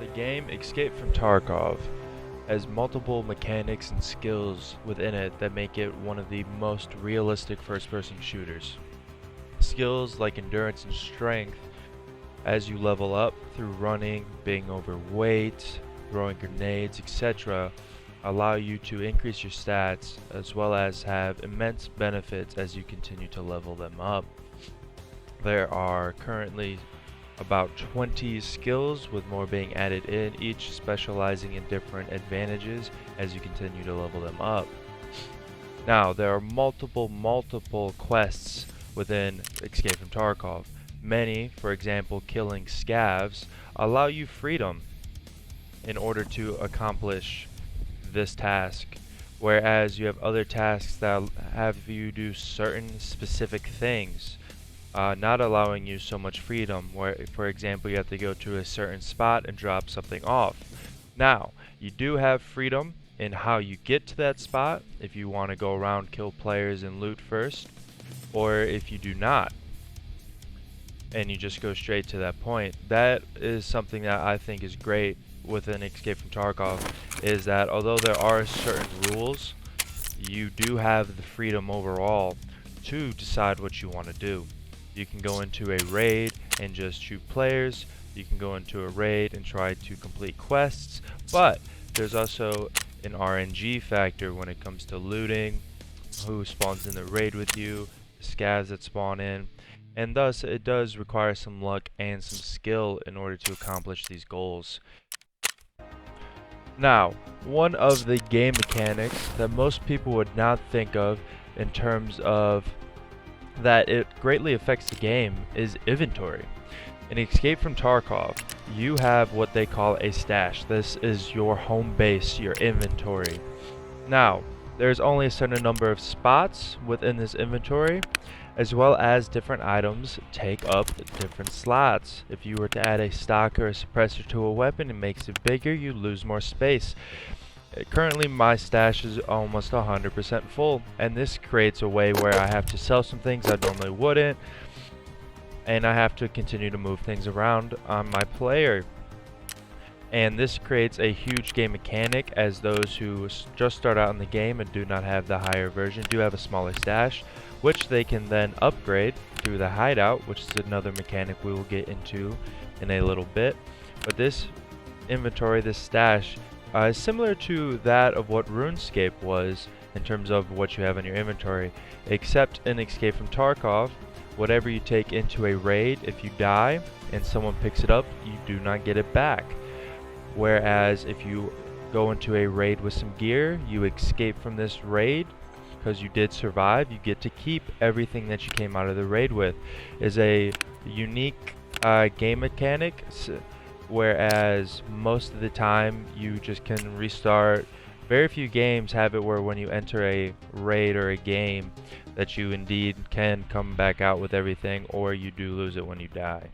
game Escape from Tarkov has multiple mechanics and skills within it that make it one of the most realistic first-person shooters. Skills like endurance and strength as you level up through running, being overweight, throwing grenades, etc. allow you to increase your stats as well as have immense benefits as you continue to level them up. There are currently about 20 skills, with more being added in, each specializing in different advantages as you continue to level them up. Now, there are multiple quests within Escape from Tarkov. Many, for example, killing scavs, allow you freedom in order to accomplish this task, whereas you have other tasks that have you do certain specific things. Not allowing you so much freedom, where for example you have to go to a certain spot and drop something off. Now, you do have freedom in how you get to that spot, if you want to go around, kill players and loot first, or if you do not and you just go straight to that point. That is something that I think is great within Escape from Tarkov, is that although there are certain rules, you do have the freedom overall to decide what you want to do. You can go into a raid and just shoot players. You can go into a raid and try to complete quests, but there's also an RNG factor when it comes to looting, who spawns in the raid with you, the scavs that spawn in, and thus it does require some luck and some skill in order to accomplish these goals. Now, one of the game mechanics that most people would not think of in terms of that it greatly affects the game is inventory. In Escape from Tarkov, you have what they call a stash. This is your home base, your inventory. Now, there's only a certain number of spots within this inventory, as well as different items take up different slots. If you were to add a stock or a suppressor to a weapon, it makes it bigger, you lose more space. Currently my stash is almost 100% full, and this creates a way where I have to sell some things I normally wouldn't, and I have to continue to move things around on my player. And this creates a huge game mechanic, as those who just start out in the game and do not have the higher version do have a smaller stash, which they can then upgrade through the hideout, which is another mechanic we will get into in a little bit. But this inventory, this stash, is similar to that of what RuneScape was in terms of what you have in your inventory, except in Escape from Tarkov, whatever you take into a raid, if you die and someone picks it up, you do not get it back. Whereas if you go into a raid with some gear, you escape from this raid because you did survive, you get to keep everything that you came out of the raid with. Is a unique game mechanic, whereas most of the time you just can restart. Very few games have it where when you enter a raid or a game that you indeed can come back out with everything, or you do lose it when you die.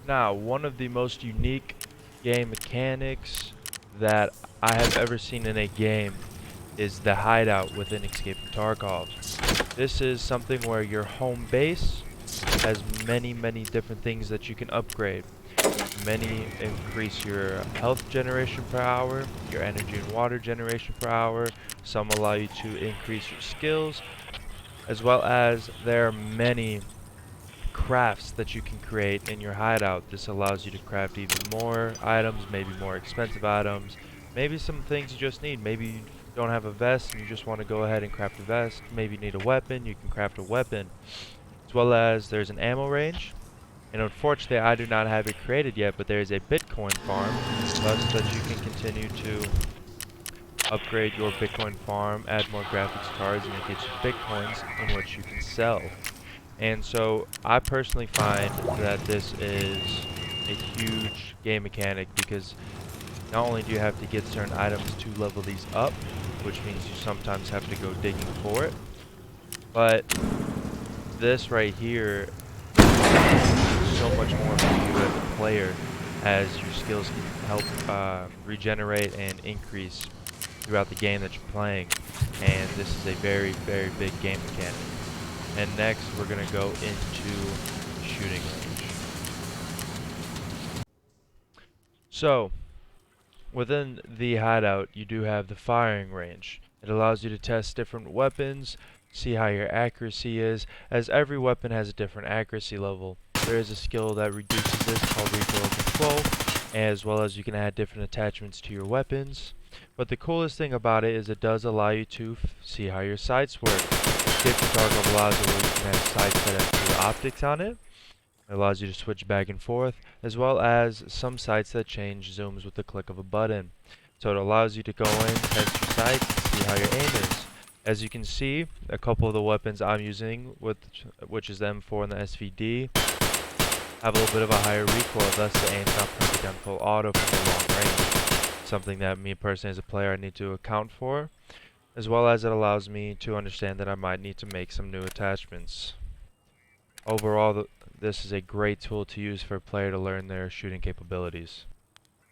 Now, one of the most unique game mechanics that I have ever seen in a game is the hideout within Escape from Tarkov. This is something where your home base has many different things that you can upgrade. Many increase your health generation per hour, your energy and water generation per hour. Some allow you to increase your skills, as well as there are many crafts that you can create in your hideout. This allows you to craft even more items, maybe more expensive items, maybe some things you just need. Maybe you don't have a vest and you just want to go ahead and craft a vest. Maybe you need a weapon, you can craft a weapon. As well as there's an ammo range. And unfortunately I do not have it created yet, but there is a Bitcoin farm, thus that you can continue to upgrade your Bitcoin farm, add more graphics cards, and it gets you Bitcoins in which you can sell. And so I personally find that this is a huge game mechanic, because not only do you have to get certain items to level these up, which means you sometimes have to go digging for it, but this right here so much more for you as a player, as your skills can help regenerate and increase throughout the game that you're playing. And this is a very big game mechanic. And next we're going to go into shooting range. So, within the hideout, you do have the firing range. It allows you to test different weapons, see how your accuracy is, as every weapon has a different accuracy level. There is a skill that reduces this called recoil control, as well as you can add different attachments to your weapons. But the coolest thing about it is it does allow you to see how your sights work. Different Tarkov allows you to have sights that have two optics on it. It allows you to switch back and forth, as well as some sights that change zooms with the click of a button. So it allows you to go in, test your sights, and see how your aim is. As you can see, a couple of the weapons I'm using, which is the M4 and the SVD, have a little bit of a higher recoil, thus the aim's not perfect on full auto from the long range. Something that me personally as a player I need to account for, as well as it allows me to understand that I might need to make some new attachments. Overall, this is a great tool to use for a player to learn their shooting capabilities.